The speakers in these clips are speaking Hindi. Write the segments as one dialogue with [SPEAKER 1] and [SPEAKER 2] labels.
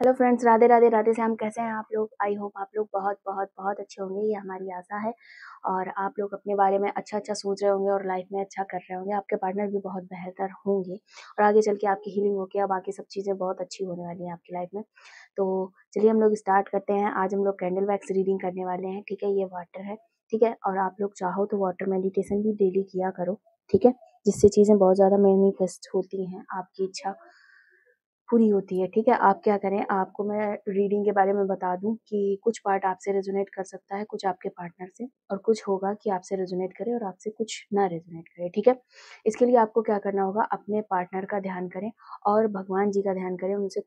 [SPEAKER 1] Hello friends, Radhe Radhe Radhe Shyam. कैसे हैं आप लोग? आई होप आप लोग बहुत बहुत बहुत अच्छे होंगे, ये हमारी आशा है। और आप लोग अपने बारे में अच्छा अच्छा सोच रहे होंगे और लाइफ में अच्छा कर रहे होंगे। आपके पार्टनर भी बहुत बेहतर होंगे और आगे चल के आपकी हीलिंग होकर अब बाकी सब चीज़ें बहुत अच्छी होने वाली हैं आपकी लाइफ में। तो चलिए हम लोग स्टार्ट करते हैं। आज हम लोग कैंडल वैक्स रीडिंग करने वाले हैं, ठीक है। ये वाटर है, ठीक है। और आप लोग चाहो तो वाटर मेडिटेशन भी डेली किया करो, ठीक है, जिससे चीज़ें बहुत ज़्यादा मैनिफेस्ट होती हैं, आपकी इच्छा पूरी होती है, ठीक है। आप क्या करें, आपको मैं रीडिंग के बारे में बता दूं कि कुछ पार्ट आपसे रेजोनेट कर सकता है, कुछ आपके पार्टनर से, और कुछ होगा कि आपसे रेजोनेट करे और आपसे कुछ ना रेजोनेट करे, ठीक है। इसके लिए आपको क्या करना होगा, अपने पार्टनर का ध्यान करें और भगवान जी का ध्यान करें। उनसे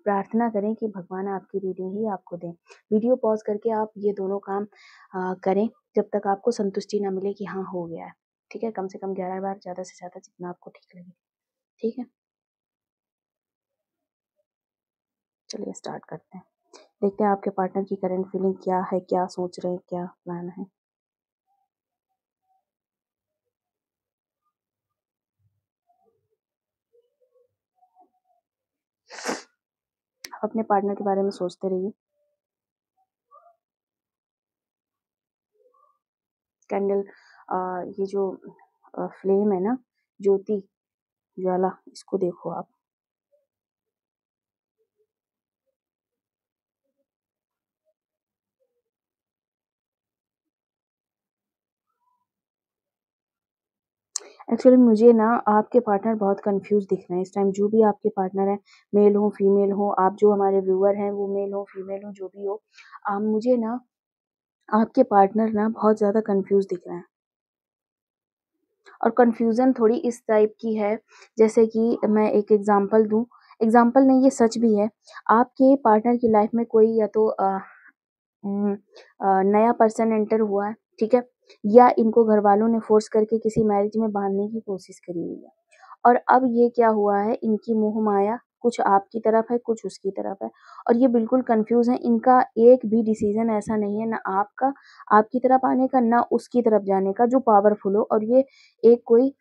[SPEAKER 1] प्रार्थना करें कि भगवान आपकी रीडिंग ही आपको दें। वीडियो पॉज करके आप ये दोनों काम करें जब तक आपको संतुष्टि ना मिले कि हाँ हो गया है, ठीक है। कम से कम 11 बार, ज़्यादा से ज़्यादा जितना आपको ठीक लगे, ठीक है। चलिए स्टार्ट करते हैं। देखते हैं आपके पार्टनर की करंट फीलिंग क्या है, क्या सोच रहे हैं, क्या प्लान है। आप अपने पार्टनर के बारे में सोचते रहिए। कैंडल, ये जो फ्लेम है ना, ज्योति, ज्वाला, इसको देखो आप। एक्चुअली मुझे ना आपके पार्टनर बहुत कंफ्यूज दिख रहे हैं इस टाइम। जो भी आपके पार्टनर है, मेल हो फीमेल हो, आप जो हमारे व्यूअर हैं वो मेल हो फीमेल हो, जो भी हो, मुझे ना आपके पार्टनर ना बहुत ज़्यादा कंफ्यूज दिख रहे हैं। और कन्फ्यूज़न थोड़ी इस टाइप की है, जैसे कि मैं एक एग्ज़ाम्पल दूँ, एग्ज़ाम्पल नहीं ये सच भी है। आपके पार्टनर की लाइफ़ में कोई या तो नया पर्सन एंटर हुआ है, ठीक है? या इनको घरवालों ने फ़ोर्स करके किसी मैरिज में बाँधने की कोशिश करी हुई है। और अब ये क्या हुआ है, इनकी मोह माया कुछ आपकी तरफ है, कुछ उसकी तरफ है, और ये बिल्कुल कन्फ्यूज़ हैं। इनका एक भी डिसीज़न ऐसा नहीं है, ना आपका आपकी तरफ आने का, ना उसकी तरफ जाने का, जो पावरफुल हो और ये एक कोई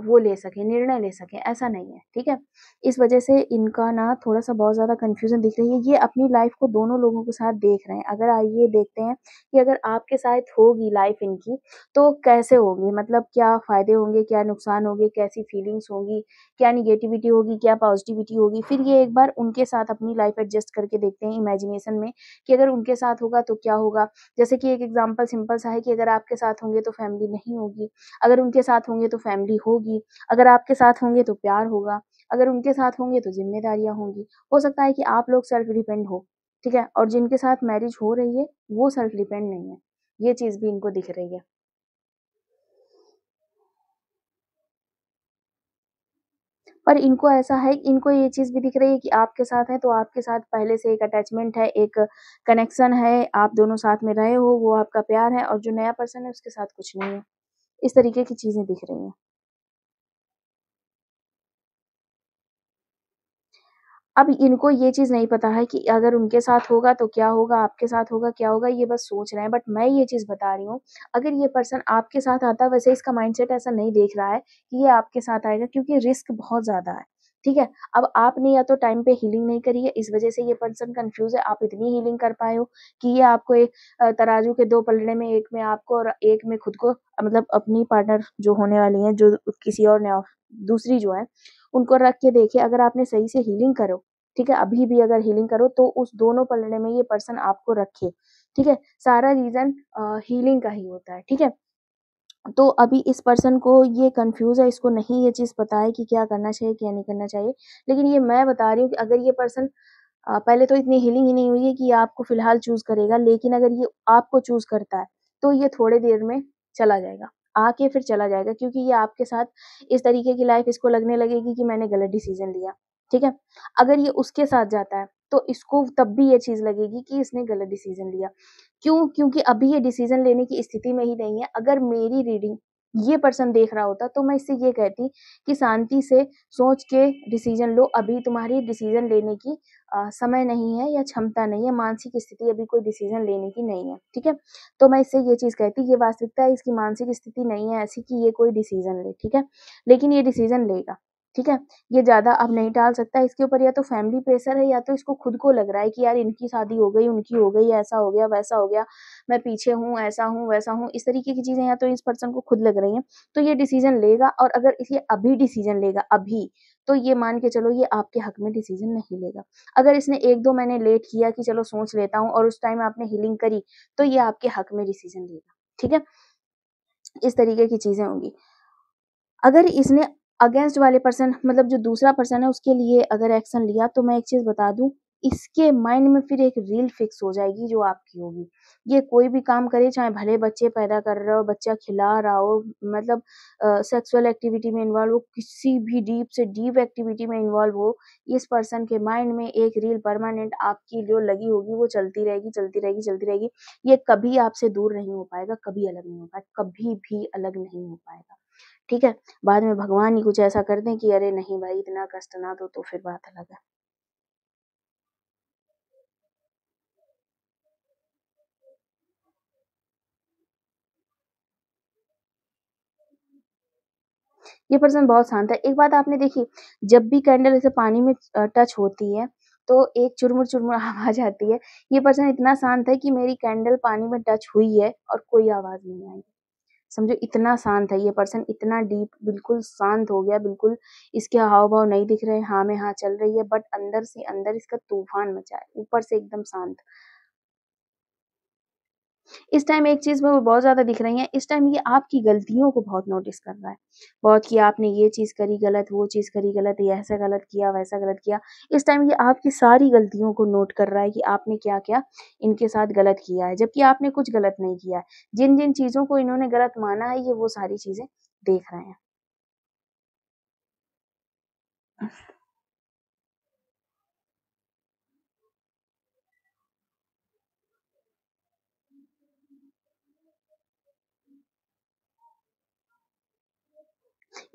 [SPEAKER 1] वो ले सके, निर्णय ले सके, ऐसा नहीं है, ठीक है? इस वजह से इनका ना थोड़ा-सा बहुत ज़्यादा कन्फ्यूज़न दिख रही है। ये अपनी लाइफ़ को दोनों लोगों के साथ देख रहे हैं। अगर आइए देखते हैं कि अगर आपके साथ होगी लाइफ़ इनकी, तो कैसे होगी? मतलब क्या फ़ायदे होंगे, क्या नुकसान होंगे, कैसी फीलिंग्स होंगी, क्या नेगेटिविटी होगी, क्या पॉज़िटिविटी होगी? फिर ये एक बार उनके साथ अपनी लाइफ़ एडजस्ट करके देखते हैं इमेजिनेशन में कि अगर उनके साथ होगा तो क्या होगा? जैसे कि एक एग्ज़ाम्पल सिंपल सा है कि अगर आपके साथ होंगे तो फैमिली नहीं होगी, अगर उनके साथ होंगे तो फैमिली होगी, अगर आपके साथ होंगे तो प्यार होगा, अगर उनके साथ होंगे तो ज़िम्मेदारियाँ होंगी। हो सकता है कि आप लोग सेल्फ डिपेंड हो, ठीक है? और जिनके साथ मैरिज हो रही है, वो सेल्फ डिपेंड नहीं है। ये चीज़ भी इनको दिख रही है। पर इनको ऐसा है, इनको ये चीज़ भी दिख रही है कि आपके साथ हैं, तो आपके साथ पहले से एक अटैचमेंट है, एक कनेक्शन है, आप दोनों साथ में रहे हो, वो आपका प्यार है, और जो नया पर्सन है उसके साथ कुछ नहीं है। इस तरीके की चीज़ें दिख रही हैं। अब इनको ये चीज़ नहीं पता है कि अगर उनके साथ होगा तो क्या होगा, आपके साथ होगा क्या होगा, ये बस सोच रहे हैं। बट मैं ये चीज़ बता रही हूँ, अगर ये पर्सन आपके साथ आता है, वैसे इसका माइंडसेट ऐसा नहीं देख रहा है कि ये आपके साथ आएगा, क्योंकि रिस्क बहुत ज़्यादा है, ठीक है? अब आपने या तो टाइम पे हीलिंग नहीं करी है, इस वज़ह से ये पर्सन कन्फ्यूज़ है। आप इतनी हीलिंग कर पाए हो कि ये आपको एक तराजू के 2 पलड़े में, एक में आपको और एक में खुद को, मतलब अपनी पार्टनर जो होने वाली हैं, जो किसी और ने दूसरी जो है, उनको रख के देखे। अगर आपने सही से हीलिंग करो, ठीक है, अभी भी अगर हीलिंग करो तो उस दोनों पलड़े में ये पर्सन आपको रखे, ठीक है। सारा रीजन हीलिंग का ही होता है, ठीक है। तो अभी इस पर्सन को ये कंफ्यूज है, इसको नहीं ये चीज पता है कि क्या करना चाहिए क्या नहीं करना चाहिए। लेकिन ये मैं बता रही हूँ कि अगर ये पर्सन पहले तो इतनी हीलिंग ही नहीं हुई है कि ये आपको फिलहाल चूज करेगा, लेकिन अगर ये आपको चूज करता है तो ये थोड़े देर में चला जाएगा, आके फिर चला जाएगा, क्योंकि ये आपके साथ इस तरीके की लाइफ इसको लगने लगेगी कि मैंने गलत डिसीजन लिया, ठीक है। अगर ये उसके साथ जाता है तो इसको तब भी ये चीज लगेगी कि इसने गलत डिसीजन लिया। क्यों? क्योंकि अभी ये डिसीजन लेने की स्थिति में ही नहीं है। अगर मेरी रीडिंग ये पर्सन देख रहा होता तो मैं इससे ये कहती कि शांति से सोच के डिसीजन लो। अभी तुम्हारी डिसीजन लेने की समय नहीं है या क्षमता नहीं है, मानसिक स्थिति अभी कोई डिसीजन लेने की नहीं है, ठीक है। तो मैं इससे ये चीज कहती, ये वास्तविकता है, इसकी मानसिक स्थिति नहीं है ऐसी कि ये कोई डिसीजन ले, ठीक है। लेकिन ये डिसीजन लेगा, ठीक है? ये ज़्यादा अब नहीं टाल सकता, इसके ऊपर या तो फैमिली प्रेशर है या तो इसको खुद को लग रहा है कि यार इनकी शादी हो गई, उनकी हो गई, ऐसा हो गया, वैसा हो गया, मैं पीछे हूँ, ऐसा हूँ, वैसा हूँ, इस तरीके की चीज़ें या तो इस पर्सन को खुद लग रही हैं, तो ये डिसीज़न लेगा और अगर ये अभी डिसीज़न लेगा, अभी, तो ये मान के चलो ये आपके हक में डिसीज़न नहीं लेगा। अगर इसने 1-2 महीने लेट किया कि चलो सोच लेता हूँ और उस टाइम आपने हीलिंग करी, तो ये आपके हक में डिसीज़न लेगा, ठीक है? इस तरीके की चीज़ें होंगी। अगर इसने अगेंस्ट वाले पर्सन मतलब जो दूसरा पर्सन है उसके लिए अगर एक्शन लिया तो मैं एक चीज़ बता दूँ, इसके माइंड में फिर एक रील फिक्स हो जाएगी जो आपकी होगी। ये कोई भी काम करे चाहे भले बच्चे पैदा कर रहा हो, बच्चा खिला रहा हो मतलब सेक्सुअल एक्टिविटी में इन्वॉल्व हो, किसी भी डीप से डीप एक्टिविटी में इन्वॉल्व हो, इस पर्सन के माइंड में एक रील परमानेंट आपकी जो लगी होगी वो चलती रहेगी, चलती रहेगी, चलती रहेगी। ये कभी आपसे दूर नहीं हो पाएगा, कभी अलग नहीं हो पाएगा, कभी भी अलग नहीं हो पाएगा। ठीक है? बाद में भगवान ही कुछ ऐसा कर दें कि अरे नहीं भाई इतना कष्ट ना दो तो फिर बात अलग है। ये पर्सन बहुत शांत है। एक बात आपने देखी, जब भी कैंडल ऐसे पानी में टच होती है, तो एक चुरमुर-चुरमुर आवाज़ आती है। ये पर्सन इतना शांत है कि मेरी कैंडल पानी में टच हुई है और कोई आवाज़ नहीं आई। समझो इतना शांत है ये पर्सन, इतना डीप बिल्कुल शांत हो गया, बिल्कुल इसके हाव-भाव नहीं दिख रहे हैं, हाँ में हाँ चल रही है बट अंदर से अंदर इसका तूफ़ान मचा है, ऊपर से एकदम शांत। इस टाइम एक चीज़ में वो बहुत ज़्यादा दिख रही हैं, इस टाइम ये आपकी गलतियों को बहुत नोटिस कर रहा है। बहुत कि आपने ये चीज़ करी गलत, वो चीज़ करी गलत, ये ऐसा गलत किया, वैसा गलत किया। इस टाइम ये आपकी सारी गलतियों को नोट कर रहा है कि आपने क्या-क्या इनके साथ गलत किया है, जबकि आपने कुछ गलत नहीं किया है। जिन-जिन चीज़ों को इन्होंने गलत माना है, ये वो सारी चीज़ें देख रहे हैं।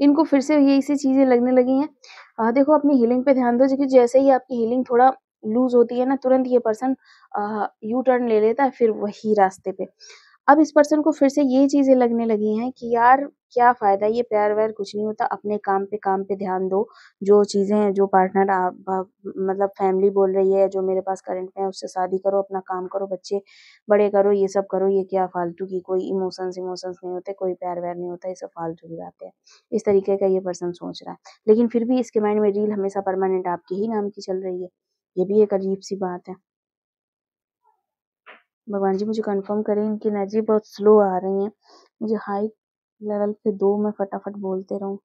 [SPEAKER 1] इनको फिर से ये इसी चीज़ें लगने लगी हैं। देखो अपनी हीलिंग पे ध्यान दो क्योंकि जैसे ही आपकी हीलिंग थोड़ा लूज़ होती है ना, तुरंत ये पर्सन यू टर्न ले लेता है फिर वही रास्ते पे। अब इस पर्सन को फिर से ये चीज़ें लगने लगी हैं कि यार क्या फ़ायदा ये प्यार-व्यार कुछ नहीं होता, अपने काम पे ध्यान दो। जो चीज़ें जो पार्टनर आप मतलब फैमिली बोल रही है, जो मेरे पास करंट में है उससे शादी करो, अपना काम करो, बच्चे बड़े करो, ये सब करो, ये क्या फालतू की कोई इमोशंस नहीं होते, कोई प्यार-व्यार नहीं होता, ये सब फालतू की बातें हैं। इस तरीके का ये पर्सन सोच रहा है। लेकिन फिर भी इसके माइंड में रील हमेशा परमानेंट आपके ही नाम की चल रही है। ये भी एक अजीब-सी बात है। भगवान जी मुझे कन्फर्म करें इनकी एनर्जी बहुत स्लो आ रही है। मुझे हाई लेवल पे दो मैं फटाफट बोलते रहूँ।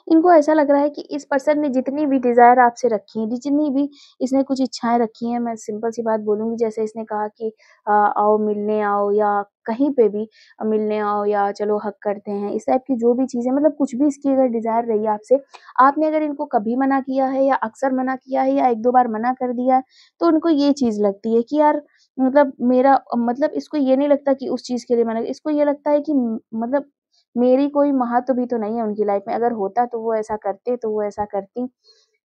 [SPEAKER 1] इनको ऐसा लग रहा है कि इस पर्सन ने जितनी भी डिज़ायर आपसे रखी है, जितनी भी इसने कुछ इच्छाएँ रखी हैं, मैं सिंपल सी बात बोलूँगी जैसे इसने कहा कि आओ मिलने आओ या कहीं पे भी मिलने आओ या चलो हग करते हैं, इस टाइप की जो भी चीज़ें मतलब कुछ भी इसकी अगर डिज़ायर रही है आपसे, आपने अगर इनको कभी मना किया है या अक्सर मना किया है या 1-2 बार मना कर दिया है, तो उनको ये चीज़ लगती है कि यार मतलब मेरा मतलब इसको ये नहीं लगता कि उस चीज़ के लिए मना इसको ये लगता है कि मतलब मेरी कोई महत्व भी तो नहीं है उनकी लाइफ में, अगर होता तो वो ऐसा करते, तो वो ऐसा करती,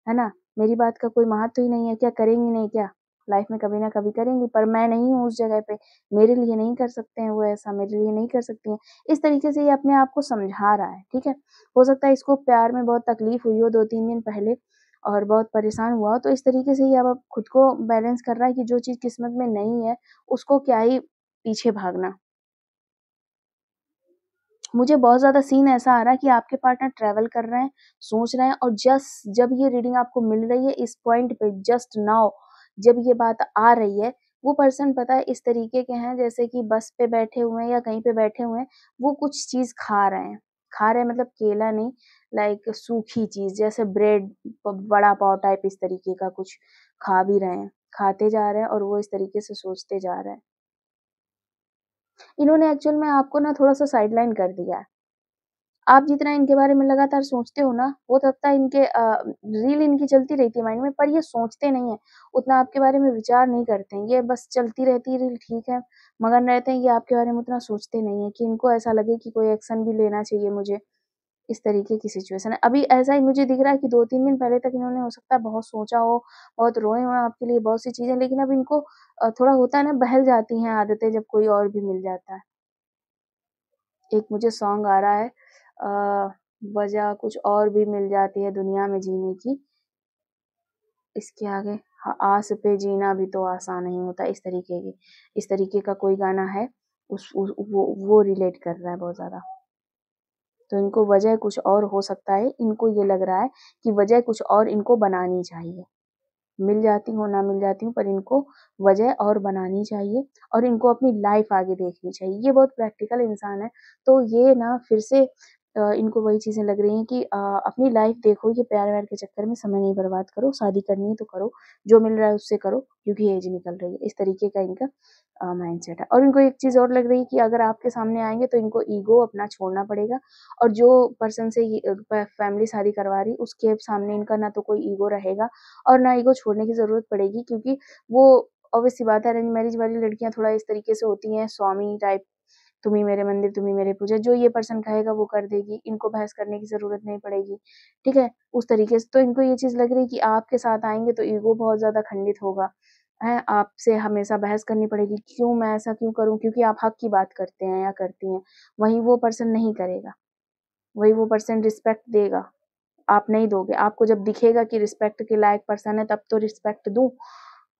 [SPEAKER 1] है ना? मेरी बात का कोई महत्व ही नहीं है, क्या करेंगी नहीं क्या? लाइफ में कभी ना कभी करेंगी, पर मैं नहीं हूँ उस जगह पे, मेरे लिए नहीं कर सकते हैं वो ऐसा, मेरे लिए नहीं कर सकती हैं। इस तरीके से ये अपने आप को समझा रहा है, ठीक है? हो सकता है इसको प्यार में बहुत तकलीफ हुई हो 2-3 दिन पहले और बहुत परेशान हुआ हो, तो इस तरीके से ये अब खुद को बैलेंस कर रहा है कि जो चीज़ किस्मत में नहीं है, उसको क्या ही पीछे भागना। मुझे बहुत ज़्यादा सीन ऐसा आ रहा है कि आपके पार्टनर ट्रैवल कर रहे हैं, सोच रहे हैं और जस्ट जब ये रीडिंग आपको मिल रही है इस पॉइंट पे जस्ट नाउ जब ये बात आ रही है, वो पर्सन पता है इस तरीके के हैं जैसे कि बस पे बैठे हुए हैं या कहीं पे बैठे हुए हैं, वो कुछ चीज़ खा रहे हैं। खा रहे हैं मतलब केला नहीं, लाइक सूखी चीज़ जैसे ब्रेड, वड़ा पाव टाइप इस तरीके का कुछ खा भी रहे हैं। खाते जा रहे हैं और वो इस तरीके से सोचते जा रहे हैं। इन्होंने एक्चुअल में आपको ना थोड़ा-सा साइडलाइन कर दिया है। आप जितना इनके बारे में लगातार सोचते हो ना, हो सकता है इनके रील इनकी चलती रहती है माइंड में, पर ये सोचते नहीं हैं, उतना आपके बारे में विचार नहीं करते हैं। ये बस चलती रहती है रील ठीक है, मगन रहते हैं, ये आपके बारे में उतना सोचते नहीं हैं कि इनको ऐसा लगे कि कोई एक्शन भी लेना चाहिए मुझे। इस तरीके की सिचुएशन है। अभी ऐसा ही मुझे दिख रहा है कि 2-3 दिन पहले तक इन्होंने हो सकता है बहुत सोचा हो, बहुत रोए हों आपके लिए बहुत सी चीज़ें, लेकिन अब इनको थोड़ा होता है ना, बहल जाती हैं आदतें जब कोई और भी मिल जाता है। एक मुझे सॉन्ग आ रहा है, वजह कुछ और भी मिल जाती है दुनिया में जीने की, इसके आगे आस पे जीना भी तो आसान नहीं होता, इस तरीके का कोई गाना है, वो रिलेट कर रहा है बहुत ज़्यादा। तो इनको वजह कुछ और हो सकता है, इनको ये लग रहा है कि वजह कुछ और इनको बनानी चाहिए। मिल जाती हूँ, ना मिल जाती हूँ, पर इनको वजह और बनानी चाहिए और इनको अपनी लाइफ आगे देखनी चाहिए। ये बहुत प्रैक्टिकल इंसान है, तो ये ना फिर से इनको वही चीज़ें लग रही हैं कि अपनी लाइफ देखो, ये प्यार-व्यार के चक्कर में समय नहीं बर्बाद करो, शादी करनी है तो करो, जो मिल रहा है उससे करो क्योंकि एज निकल रही है। इस तरीके का इनका माइंडसेट है और इनको एक चीज़ और लग रही है कि अगर आपके सामने आएँगे तो इनको ईगो अपना छोड़ना पड़ेगा और जो पर्सन से ये फैमिली शादी करवा रही, उसके सामने इनका ना तो कोई ईगो रहेगा और ना ईगो छोड़ने की ज़रूरत पड़ेगी क्योंकि वो ऑब्वियस सी बात है, अरेंज मैरिज वाली लड़कियाँ थोड़ा इस तरीके से होती हैं, स्वामी टाइप, तुम ही मेरे मंदिर, तुम ही मेरे पूजा, जो ये पर्सन कहेगा वो कर देगी, इनको बहस करने की ज़रूरत नहीं पड़ेगी, ठीक है? उस तरीके से तो इनको ये चीज़ लग रही है कि आपके साथ आएँगे तो ईगो बहुत ज़्यादा खंडित होगा, हैं? आपसे हमेशा बहस करनी पड़ेगी, क्यों मैं ऐसा क्यों करूँ? क्योंकि आप हक की बात करते हैं या करती हैं, वहीं वो पर्सन नहीं करेगा, वहीं वो पर्सन रिस्पेक्ट देगा। आप नहीं दोगे, आपको जब दिखेगा कि रिस्पेक्ट के लायक पर्सन है तब तो रिस्पेक्ट दूँ,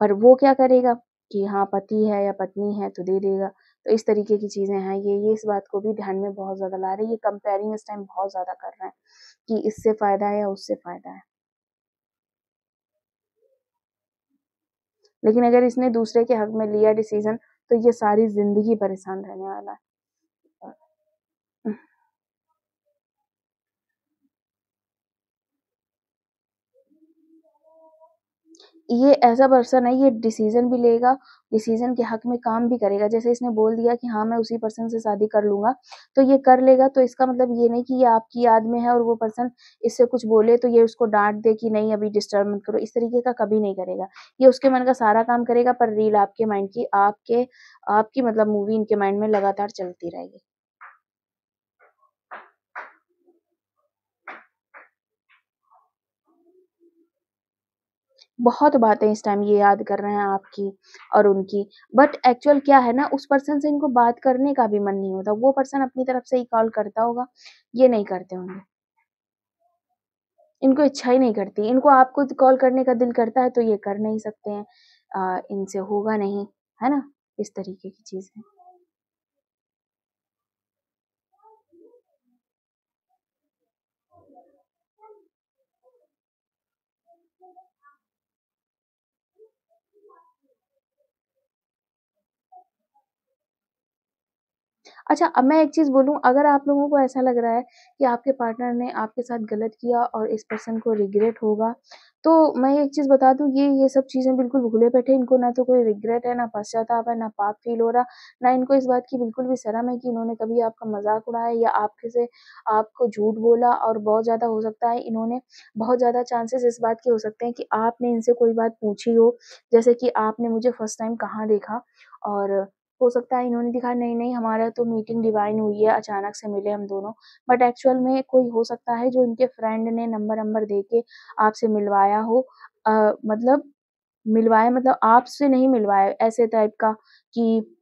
[SPEAKER 1] पर वो क्या करेगा कि हाँ, पति है या पत्नी है तो दे देगा। तो इस तरीके की चीज़ें हैं, ये इस बात को भी ध्यान में बहुत ज़्यादा ला रहे हैं, ये कंपेयरिंग इस टाइम बहुत ज़्यादा कर रहे हैं कि इससे फ़ायदा है या उससे फ़ायदा है। लेकिन अगर इसने दूसरे के हक में लिया डिसीज़न तो ये सारी ज़िंदगी परेशान रहने वाला है। ये ऐसा पर्सन है, ये डिसीज़न भी लेगा, डिसीज़न के हक में काम भी करेगा। जैसे इसने बोल दिया कि हाँ, मैं उसी पर्सन से शादी कर लूँगा, तो ये कर लेगा, तो इसका मतलब ये नहीं कि ये आपकी याद में है और वो पर्सन इससे कुछ बोले तो ये उसको डाँट दे कि नहीं अभी डिस्टर्ब मत करो, इस तरीके का कभी नहीं करेगा। ये उसके मन का सारा काम करेगा पर रील आपके माइंड की आपकी मतलब मूवी इनके माइंड में लगातार चलती रहेगी। बहुत बातें इस टाइम ये याद कर रहे हैं आपकी और उनकी, बट एक्चुअल क्या है ना, उस पर्सन से इनको बात करने का भी मन नहीं होता, वो पर्सन अपनी तरफ से ही कॉल करता होगा, ये नहीं करते होंगे। इनको इच्छा ही नहीं करती, इनको आपको कॉल करने का दिल करता है तो ये कर नहीं सकते हैं, इनसे होगा नहीं, है ना? इस तरीके की चीज़ है। अच्छा, अब मैं एक चीज़ बोलूँ, अगर आप लोगों को ऐसा लग रहा है कि आपके पार्टनर ने आपके साथ गलत किया और इस पर्सन को रिग्रेट होगा, तो मैं एक चीज़ बता दूँ, ये सब चीज़ें बिल्कुल भूले बैठे, इनको ना तो कोई रिग्रेट है, ना पश्चाताप है, ना पाप फ़ील हो रहा, ना इनको इस बात की बिल्कुल भी शर्म है कि इन्होंने कभी आपका मज़ाक उड़ाया या आपके से आपको झूठ बोला, और बहुत ज़्यादा हो सकता है इन्होंने बहुत ज़्यादा चांसेस इस बात के हो सकते हैं कि आपने इनसे कोई बात पूछी हो, जैसे कि आपने मुझे फर्स्ट टाइम कहाँ देखा, और हो सकता है इन्होंने दिखा नहीं, नहीं हमारा तो मीटिंग डिवाइन हुई है, अचानक से मिले हम दोनों। बट एक्चुअल में कोई हो सकता है जो इनके फ्रेंड ने नंबर-वंबर दे के आपसे मिलवाया हो, मतलब मिलवाया मतलब आपसे नहीं मिलवाया, ऐसे टाइप का कि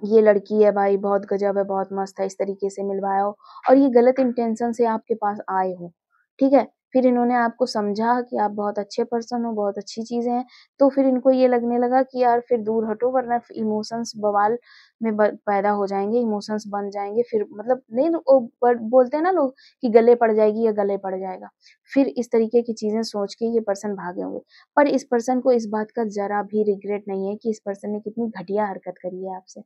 [SPEAKER 1] ये लड़की है भाई, बहुत गज़ब है, बहुत मस्त है, इस तरीके से मिलवाया हो और ये गलत इंटेंशन से आपके पास आए हो, ठीक है? फिर इन्होंने आपको समझा कि आप बहुत अच्छे पर्सन हो, बहुत अच्छी चीज़ें हैं, तो फिर इनको ये लगने लगा कि यार फिर दूर हटो, वरना इमोशंस बवाल में ब पैदा हो जाएँगे, इमोशंस बन जाएँगे, फिर मतलब नहीं, वो बोलते हैं ना लोग कि गले पड़ जाएगी या गले पड़ जाएगा। फिर इस तरीके की चीज़ें सोच के ये पर्सन भागे होंगे। पर इस पर्सन को इस बात का ज़रा भी रिग्रेट नहीं है कि इस पर्सन ने कितनी घटिया हरकत करी है आपसे।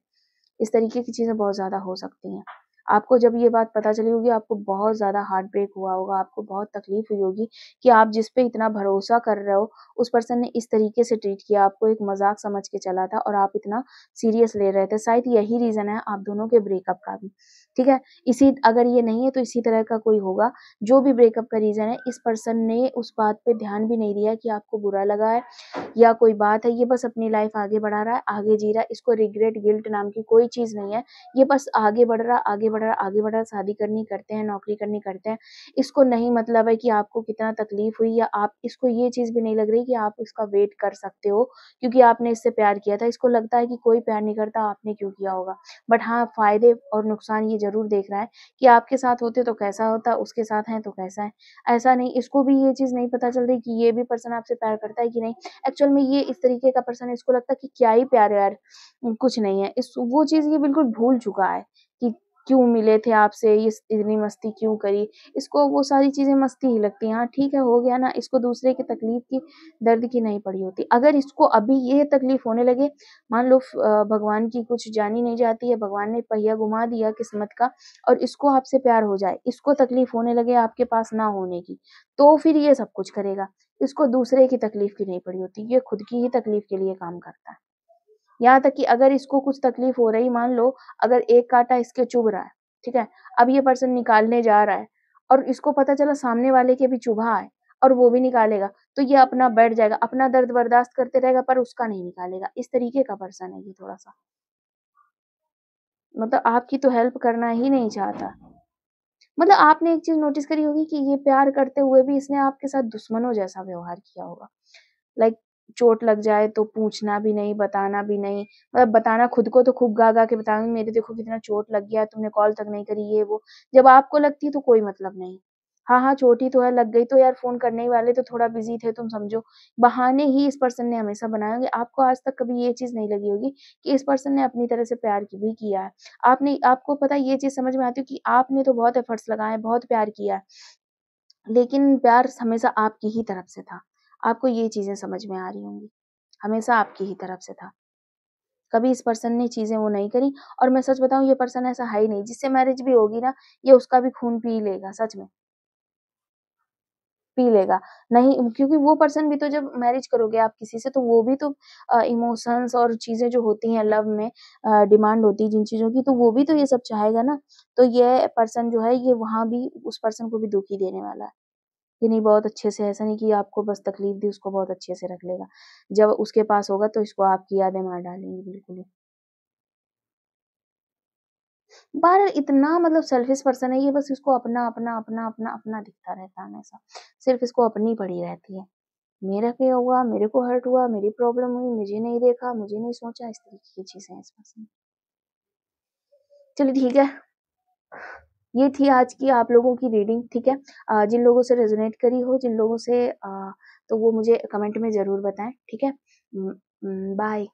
[SPEAKER 1] इस तरीके की चीज़ें बहुत ज़्यादा हो सकती हैं। आपको जब ये बात पता चली होगी, आपको बहुत ज़्यादा हार्ट ब्रेक हुआ होगा, आपको बहुत तकलीफ़ हुई होगी कि आप जिस पे इतना भरोसा कर रहे हो, उस पर्सन ने इस तरीके से ट्रीट किया, आपको एक मज़ाक समझ के चला था और आप इतना सीरियस ले रहे थे। शायद यही रीज़न है आप दोनों के ब्रेकअप का भी, ठीक है? इसी अगर ये नहीं है तो इसी तरह का कोई होगा, जो भी ब्रेकअप का रीज़न है, इस पर्सन ने उस बात पे ध्यान भी नहीं दिया कि आपको बुरा लगा है या कोई बात है, ये बस अपनी लाइफ़ आगे बढ़ा रहा है, आगे जी रहा है, इसको रिग्रेट, गिल्ट नाम की कोई चीज़ नहीं है। ये बस आगे बढ़ रहा, आगे आगे बढ़ रहा, शादी करनी करते हैं, नौकरी करनी करते हैं। इसको नहीं मतलब है कि आपको कितना तकलीफ हुई या आप इसको ये चीज़ भी नहीं लग रही कि आप इसका वेट कर सकते हो क्योंकि आपने इससे प्यार किया था। इसको लगता है कि कोई प्यार नहीं करता, आपने क्यों किया होगा। बट हाँ, फ़ायदे और नुकसान ये ज़रूर देख रहा है कि आपके साथ होते तो कैसा होता, उसके साथ हैं तो कैसा है। ऐसा नहीं, इसको भी ये चीज़ नहीं पता चल रही कि ये भी पर्सन आपसे प्यार करता है कि नहीं। एक्चुअल में ये इस तरीके का पर्सन है, इसको लगता है कि क्या ही प्यार है यार, कुछ नहीं है। इस वो चीज़ ये बिल्कुल भूल चुका है कि क्यों मिले थे आपसे, ये इतनी मस्ती क्यों करी। इसको वो सारी चीज़ें मस्ती ही लगती हैं। हाँ, ठीक है, हो गया ना, इसको दूसरे की तकलीफ की, दर्द की नहीं पड़ी होती। अगर इसको अभी ये तकलीफ होने लगे, मान लो भगवान की कुछ जानी नहीं जाती है, भगवान ने पहिया घुमा दिया किस्मत का और इसको आपसे प्यार हो जाए, इसको तकलीफ होने लगे आपके पास ना होने की, तो फिर ये सब कुछ करेगा। इसको दूसरे की तकलीफ की नहीं पड़ी होती, ये खुद की ही तकलीफ के लिए काम करता है। यहाँ तक कि अगर इसको कुछ तकलीफ हो रही, मान लो अगर एक काँटा इसके चुभ रहा है, ठीक है? अब ये पर्सन निकालने जा रहा है और इसको पता चला सामने वाले के भी चुभा है और वो भी निकालेगा, तो ये अपना बैठ जाएगा, अपना दर्द बर्दाश्त करते रहेगा पर उसका नहीं निकालेगा। इस तरीके का पर्सन है ये थोड़ा-सा। मतलब आपकी तो हेल्प करना ही नहीं चाहता। मतलब आपने एक चीज़ नोटिस करी होगी कि ये प्यार करते हुए भी इसने आपके साथ दुश्मनों जैसा व्यवहार किया होगा। लाइक चोट लग जाए तो पूछना भी नहीं, बताना भी नहीं, मतलब बताना खुद को तो खूब गा-गा के बताऊँगी, मेरे देखो कितना चोट लग गया, तुमने कॉल तक नहीं करी, ये वो। जब आपको लगती है तो कोई मतलब नहीं। हाँ, हाँ, चोट ही तो है, लग गई तो यार फ़ोन करने ही वाले तो थोड़ा बिज़ी थे, तुम समझो। बहाने ही इस पर्सन ने हमेशा बनाए होंगे। आपको आज तक कभी ये चीज़ नहीं लगी होगी कि इस पर्सन ने अपनी तरह से प्यार की भी किया है। आपको पता है ये चीज़ समझ में आती है कि आपने तो बहुत एफर्ट्स लगाए हैं, बहुत प्यार किया है। लेकिन प्यार हमेशा आपकी ही तरफ से था। आपको ये चीज़ें समझ में आ रही होंगी। हमेशा आपकी ही तरफ से था। कभी इस पर्सन ने चीज़ें वो नहीं करी और मैं सच बताऊँ ये पर्सन ऐसा है ही नहीं, जिससे मैरिज भी होगी ना, ये उसका भी खून पी लेगा, सच में, पी लेगा। नहीं क्योंकि वो पर्सन भी तो जब मैरिज करोगे आप किसी से तो वो भी तो इमोशंस और चीज़ें जो होती हैं लव में डिमांड होती है जिन चीज़ों की, तो वो भी तो ये सब चाहेगा ना। तो ये पर्सन जो है ये वहाँ भी उस पर्सन को भी दुःख ही देने वाला है। कि नहीं बहुत अच्छे से ऐसा नहीं कि आपको बस तकलीफ दी, उसको बहुत अच्छे से रख लेगा। जब उसके पास होगा तो इसको आपकी यादें मार डालेंगी बिल्कुल ही। बहरहाल इतना मतलब सेल्फिश पर्सन है ये बस इसको अपना, अपना, अपना, अपना, अपना दिखता रहता है हमेशा। सिर्फ़ इसको अपनी पड़ी रहती है। मेरा क्या हुआ, मेरे को हर्ट हुआ, मेरी प्रॉब्लम हुई, मुझे नहीं देखा, मुझे नहीं सोचा, इस तरीके की चीज़ें हैं इस पर्सन में। चलिए ठीक है, ये थी आज की आप लोगों की रीडिंग, ठीक है? जिन लोगों से रेज़ोनेट करी हो, जिन लोगों से तो वो मुझे कमेंट में ज़रूर बताएँ, ठीक है? बाय।